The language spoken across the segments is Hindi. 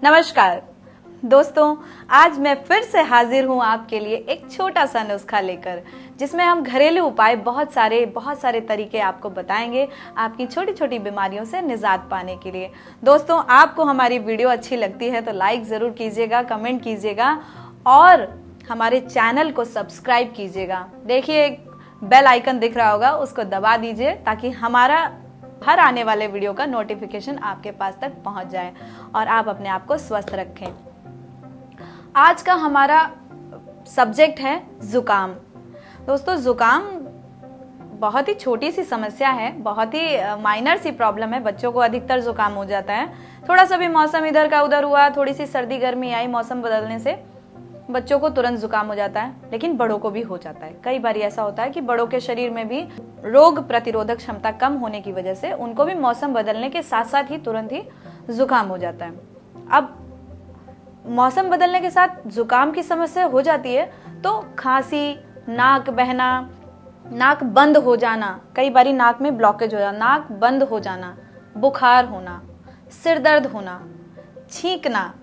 नमस्कार दोस्तों, आज मैं फिर से हाजिर हूं आपके लिए एक छोटा सा नुस्खा लेकर, जिसमें हम घरेलू उपाय बहुत सारे तरीके आपको बताएंगे आपकी छोटी छोटी बीमारियों से निजात पाने के लिए। दोस्तों, आपको हमारी वीडियो अच्छी लगती है तो लाइक जरूर कीजिएगा, कमेंट कीजिएगा और हमारे चैनल को सब्सक्राइब कीजिएगा। देखिए एक बेल आइकन दिख रहा होगा, उसको दबा दीजिए ताकि हमारा हर आने वाले वीडियो का नोटिफिकेशन आपके पास तक पहुंच जाए और आप अपने आप को स्वस्थ रखें। आज का हमारा सब्जेक्ट है जुकाम। दोस्तों, जुकाम बहुत ही छोटी सी समस्या है, बहुत ही माइनर सी प्रॉब्लम है। बच्चों को अधिकतर जुकाम हो जाता है, थोड़ा सा भी मौसम इधर का उधर हुआ, थोड़ी सी सर्दी गर्मी आई, मौसम बदलने से बच्चों को तुरंत जुकाम हो जाता है। लेकिन बड़ों को भी हो जाता है। कई बार ऐसा होता है कि बड़ों के शरीर में भी रोग प्रतिरोधक क्षमता कम होने की वजह से उनको भी मौसम बदलने के साथ साथ ही तुरंत ही जुकाम हो जाता है। अब मौसम बदलने के साथ जुकाम की समस्या हो जाती है तो खांसी, नाक बहना, नाक बंद हो जाना, कई बारी नाक में ब्लॉकेज हो जाना, नाक बंद हो जाना, बुखार होना, सिर दर्द होना, छींकना,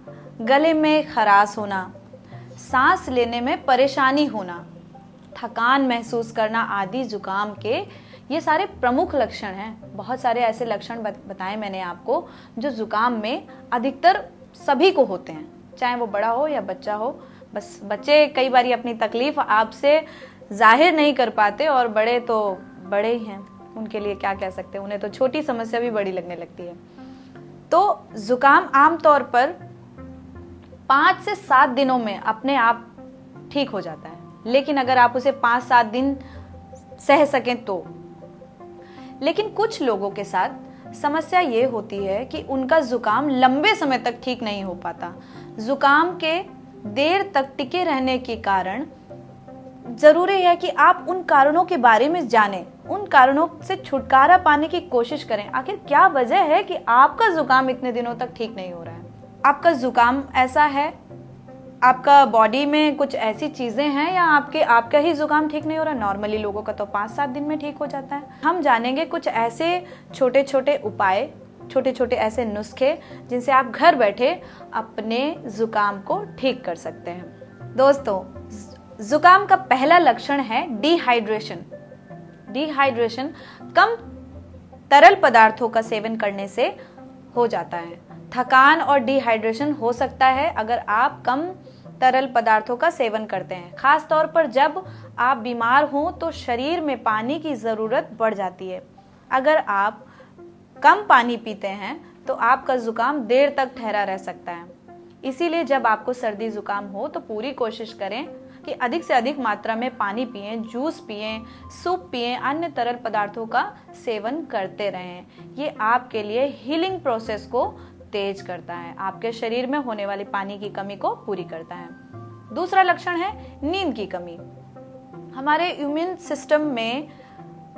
गले में खराश होना, सांस लेने में परेशानी होना, थकान महसूस करना आदि जुकाम के ये सारे प्रमुख लक्षण हैं। बहुत सारे ऐसे लक्षण बताए मैंने आपको जो जुकाम में अधिकतर सभी को होते हैं, चाहे वो बड़ा हो या बच्चा हो। बस बच्चे कई बार अपनी तकलीफ आपसे जाहिर नहीं कर पाते और बड़े तो बड़े ही हैं, उनके लिए क्या कह सकते हैं, उन्हें तो छोटी समस्या भी बड़ी लगने लगती है। तो जुकाम आमतौर पर 5 से 7 दिनों में अपने आप ठीक हो जाता है, लेकिन अगर आप उसे 5-7 दिन सह सकें तो। लेकिन कुछ लोगों के साथ समस्या ये होती है कि उनका जुकाम लंबे समय तक ठीक नहीं हो पाता। जुकाम के देर तक टिके रहने के कारण जरूरी है कि आप उन कारणों के बारे में जानें, उन कारणों से छुटकारा पाने की कोशिश करें। आखिर क्या वजह है कि आपका जुकाम इतने दिनों तक ठीक नहीं हो रहा है? आपका जुकाम ऐसा है, आपका बॉडी में कुछ ऐसी चीजें हैं, या आपका ही जुकाम ठीक नहीं हो रहा? नॉर्मली लोगों का तो 5-7 दिन में ठीक हो जाता है। हम जानेंगे कुछ ऐसे छोटे छोटे उपाय, छोटे छोटे ऐसे नुस्खे जिनसे आप घर बैठे अपने जुकाम को ठीक कर सकते हैं। दोस्तों, जुकाम का पहला लक्षण है डिहाइड्रेशन। डिहाइड्रेशन कम तरल पदार्थों का सेवन करने से हो जाता है। थकान और डिहाइड्रेशन हो सकता है अगर आप कम तरल पदार्थों का सेवन करते हैं। खास तौर पर जब आप बीमार हों तो शरीर में पानी की जरूरत बढ़ जाती है। अगर आप कम पानी पीते हैं तो आपका जुकाम देर तक ठहरा रह सकता है। इसीलिए जब आपको सर्दी जुकाम हो तो पूरी कोशिश करें कि अधिक से अधिक मात्रा में पानी पिएं, जूस पिएं, सूप पिएं, अन्य तरल पदार्थों का सेवन करते रहें। ये आपके लिए हीलिंग प्रोसेस को तेज करता है, आपके शरीर में होने वाली पानी की कमी को पूरी करता है। दूसरा लक्षण है नींद की कमी। हमारे इम्यून सिस्टम में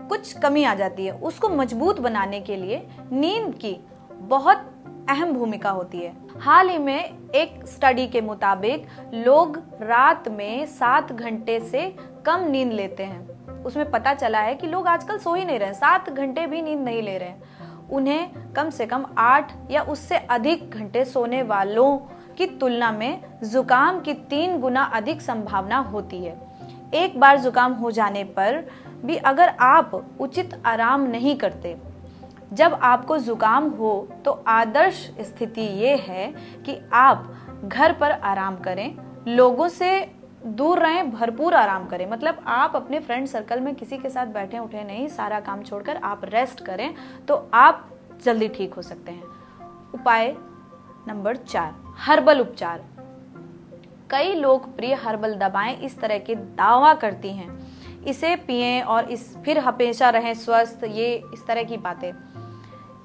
कुछ कमी आ जाती है, उसको मजबूत बनाने के लिए नींद की बहुत अहम भूमिका होती है। हाल ही में एक स्टडी के मुताबिक लोग रात में 7 घंटे से कम नींद लेते हैं। उसमें पता चला है कि लोग आजकल सो ही नहीं रहे, 7 घंटे भी नींद नहीं ले रहे हैं। उन्हें कम से कम 8 या उससे अधिक घंटे सोने वालों की तुलना में जुकाम की 3 गुना अधिक संभावना होती है। एक बार जुकाम हो जाने पर भी अगर आप उचित आराम नहीं करते, जब आपको जुकाम हो तो आदर्श स्थिति ये है कि आप घर पर आराम करें, लोगों से दूर रहें, भरपूर आराम करें। मतलब आप अपने फ्रेंड सर्कल में किसी के साथ बैठे उठे नहीं, सारा काम छोड़कर आप रेस्ट करें तो आप जल्दी ठीक हो सकते हैं। उपाय नंबर 4, हर्बल उपचार। कई लोकप्रिय हर्बल दवाएं इस तरह के दावा करती हैं, इसे पिएं और फिर हमेशा रहें स्वस्थ, ये इस तरह की बातें,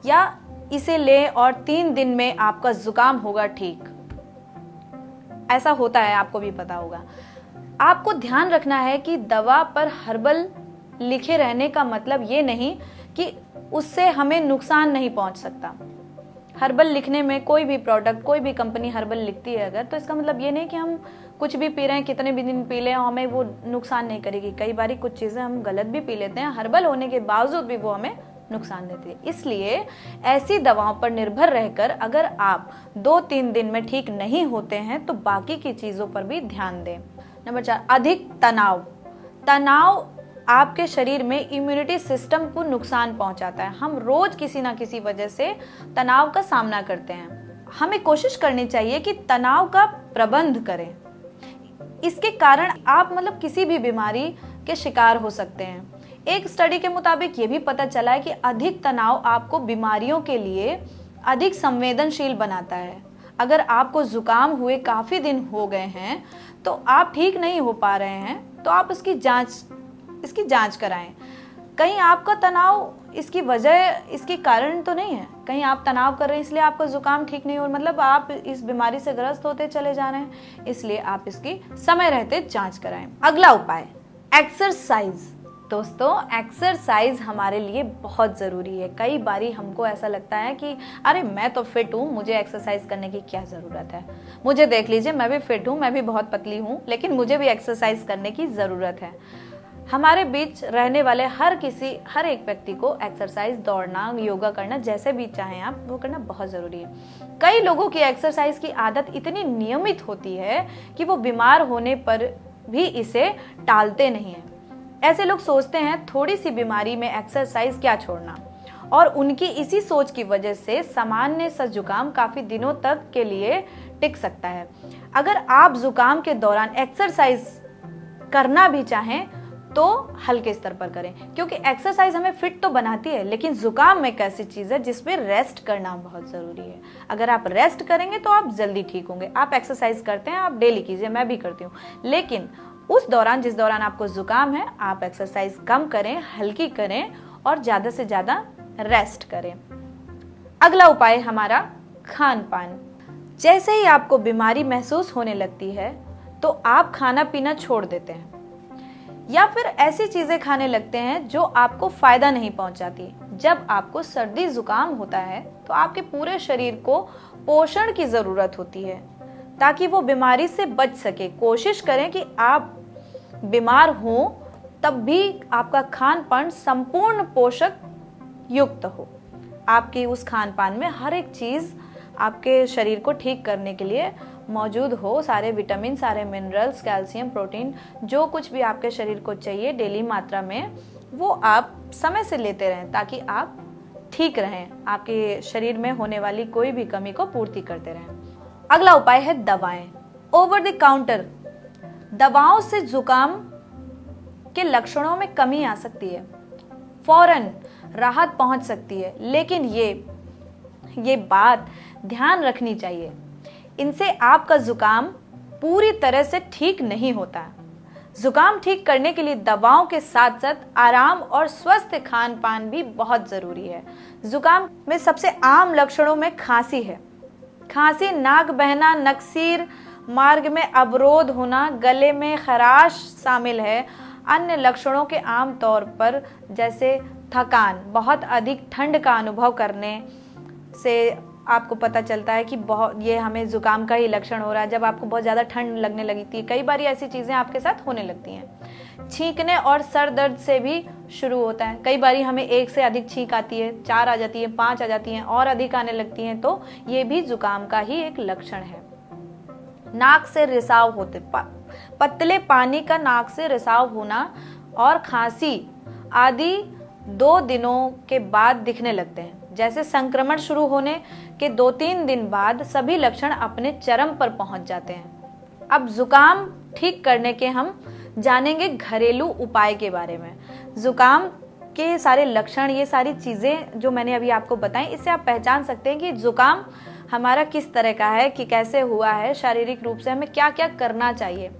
या इसे लें और 3 दिन में आपका जुकाम होगा ठीक। ऐसा होता है, आपको भी पता होगा। आपको ध्यान रखना है कि दवा पर हर्बल लिखे रहने का मतलब ये नहीं कि उससे हमें नुकसान नहीं पहुंच सकता। हर्बल लिखने में कोई भी प्रोडक्ट, कोई भी कंपनी हर्बल लिखती है अगर, तो इसका मतलब ये नहीं कि हम कुछ भी पी रहे हैं, कितने भी दिन पी लें, हमें वो नुकसान नहीं करेगी। कई बार कुछ चीजें हम गलत भी पी लेते हैं, हर्बल होने के बावजूद भी वो हमें नुकसान देती है। इसलिए ऐसी दवाओं पर निर्भर रहकर अगर आप 2-3 दिन में ठीक नहीं होते हैं तो बाकी की चीजों पर भी ध्यान दें। नंबर 4, अधिक तनाव। तनाव आपके शरीर में इम्यूनिटी सिस्टम को नुकसान पहुंचाता है। हम रोज किसी ना किसी वजह से तनाव का सामना करते हैं। हमें कोशिश करनी चाहिए कि तनाव का प्रबंध करें। इसके कारण आप किसी भी बीमारी के शिकार हो सकते हैं। एक स्टडी के मुताबिक ये भी पता चला है कि अधिक तनाव आपको बीमारियों के लिए अधिक संवेदनशील बनाता है। अगर आपको जुकाम हुए काफी दिन हो गए हैं तो आप ठीक नहीं हो पा रहे हैं तो आप इसकी जांच कराएं। कहीं आपका तनाव इसकी कारण तो नहीं है, कहीं आप तनाव कर रहे हैं इसलिए आपका जुकाम ठीक नहीं हो, आप इस बीमारी से ग्रस्त होते चले जा रहे हैं। इसलिए आप इसकी समय रहते जांच कराएं। अगला उपाय, एक्सरसाइज। दोस्तों, एक्सरसाइज हमारे लिए बहुत ज़रूरी है। कई बारी हमको ऐसा लगता है कि अरे मैं तो फिट हूँ, मुझे एक्सरसाइज करने की क्या ज़रूरत है। मुझे देख लीजिए, मैं भी फिट हूँ, मैं भी बहुत पतली हूँ, लेकिन मुझे भी एक्सरसाइज करने की ज़रूरत है। हमारे बीच रहने वाले हर एक व्यक्ति को एक्सरसाइज, दौड़ना, योगा करना, जैसे भी चाहें आप, वो करना बहुत ज़रूरी है। कई लोगों की एक्सरसाइज की आदत इतनी नियमित होती है कि वो बीमार होने पर भी इसे टालते नहीं हैं। ऐसे लोग सोचते हैं थोड़ी सी बीमारी में एक्सरसाइज क्या छोड़ना, और उनकी इसी सोच की वजह से सामान्य सा जुकाम काफी दिनों तक के लिए टिक सकता है। अगर आप जुकाम के दौरान एक्सरसाइज करना भी चाहें तो हल्के स्तर पर करें, क्योंकि एक्सरसाइज हमें फिट तो बनाती है, लेकिन जुकाम एक ऐसी चीज है जिसमें रेस्ट करना बहुत जरूरी है। अगर आप रेस्ट करेंगे तो आप जल्दी ठीक होंगे। आप एक्सरसाइज करते हैं, आप डेली कीजिए, मैं भी करती हूँ, लेकिन जिस दौरान आपको जुकाम है आप एक्सरसाइज कम करें, हल्की करें और ज्यादा से ज्यादा रेस्ट करें। अगला उपाय हमारा खान पान। जैसे ही आपको बीमारी महसूस होने लगती है तो आप खाना पीना छोड़ देते हैं या फिर ऐसी चीजें खाने लगते हैं जो आपको फायदा नहीं पहुंचाती। जब आपको सर्दी जुकाम होता है तो आपके पूरे शरीर को पोषण की जरूरत होती है ताकि वो बीमारी से बच सके। कोशिश करें कि आप बीमार हो तब भी आपका खान पान संपूर्ण पोषक युक्त हो। आपकी उस खान पान में हर एक चीज आपके शरीर को ठीक करने के लिए मौजूद हो। सारे विटामिन, सारे मिनरल्स, कैल्शियम, प्रोटीन, जो कुछ भी आपके शरीर को चाहिए डेली मात्रा में, वो आप समय से लेते रहें ताकि आप ठीक रहें, आपके शरीर में होने वाली कोई भी कमी को पूर्ति करते रहें। अगला उपाय है दवाएं। ओवर द काउंटर दवाओं से जुकाम के लक्षणों में कमी आ सकती है, फौरन राहत पहुंच सकती है, लेकिन ये बात ध्यान रखनी चाहिए, इनसे आपका जुकाम पूरी तरह से ठीक नहीं होता। जुकाम ठीक करने के लिए दवाओं के साथ साथ आराम और स्वस्थ खान पान भी बहुत जरूरी है। जुकाम में सबसे आम लक्षणों में खांसी है। खांसी, नाक बहना, नकसीर, मार्ग में अवरोध होना, गले में खराश शामिल है। अन्य लक्षणों के आम तौर पर जैसे थकान, बहुत अधिक ठंड का अनुभव करने से आपको पता चलता है कि ये हमें जुकाम का ही लक्षण हो रहा है। जब आपको बहुत ज़्यादा ठंड लगने लगती है, कई बार ऐसी चीज़ें आपके साथ होने लगती हैं। छींकने और सर दर्द से भी शुरू होता है। कई बार हमें 1 से अधिक छींक आती है, 4 आ जाती है, 5 आ जाती हैं और अधिक आने लगती हैं, तो ये भी जुकाम का ही एक लक्षण है। नाक से रिसाव होते, पतले पानी का नाक से रिसाव होना और खांसी आदि 2 दिनों के बाद दिखने लगते हैं। जैसे संक्रमण शुरू होने के 2-3 दिन बाद सभी लक्षण अपने चरम पर पहुंच जाते हैं। अब जुकाम ठीक करने के हम जानेंगे घरेलू उपाय के बारे में। जुकाम के सारे लक्षण, ये सारी चीजें जो मैंने अभी आपको बताई, इससे आप पहचान सकते हैं कि जुकाम हमारा किस तरह का है, कि कैसे हुआ है, शारीरिक रूप से हमें क्या क्या करना चाहिए।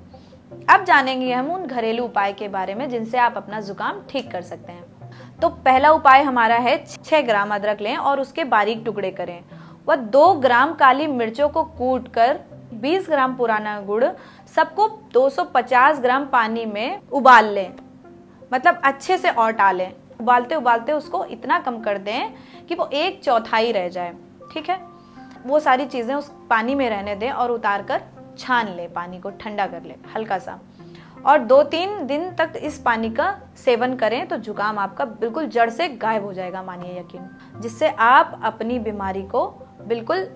अब जानेंगे हम उन घरेलू उपाय के बारे में जिनसे आप अपना जुकाम ठीक कर सकते हैं। तो पहला उपाय हमारा है 6 ग्राम अदरक लें और उसके बारीक टुकड़े करें। वह 2 ग्राम काली मिर्चों को कूटकर, 20 ग्राम पुराना गुड़, सबको 250 ग्राम पानी में उबाल लें, मतलब अच्छे से औटा लें। उबालते उबालते उसको इतना कम कर दें कि वो 1/4 रह जाए। ठीक है, वो सारी चीजें उस पानी में रहने दें और उतार कर छान लें, पानी को ठंडा कर लें हल्का सा। और 2-3 दिन तक इस पानी का सेवन करें तो जुकाम आपका बिल्कुल जड़ से गायब हो जाएगा, मानिए यकीन, जिससे आप अपनी बीमारी को बिल्कुल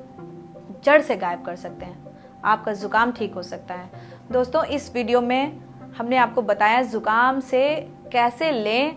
जड़ से गायब कर सकते हैं। आपका जुकाम ठीक हो सकता है। दोस्तों, इस वीडियो में हमने आपको बताया जुकाम से कैसे लें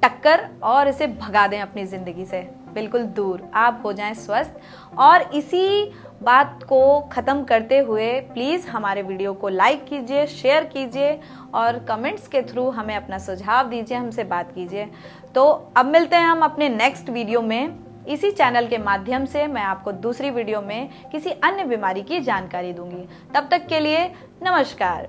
टक्कर और इसे भगा दें अपनी ज़िंदगी से बिल्कुल दूर, आप हो जाएं स्वस्थ। और इसी बात को ख़त्म करते हुए प्लीज़ हमारे वीडियो को लाइक कीजिए, शेयर कीजिए और कमेंट्स के थ्रू हमें अपना सुझाव दीजिए, हमसे बात कीजिए। तो अब मिलते हैं हम अपने नेक्स्ट वीडियो में। इसी चैनल के माध्यम से मैं आपको दूसरी वीडियो में किसी अन्य बीमारी की जानकारी दूंगी। तब तक के लिए नमस्कार।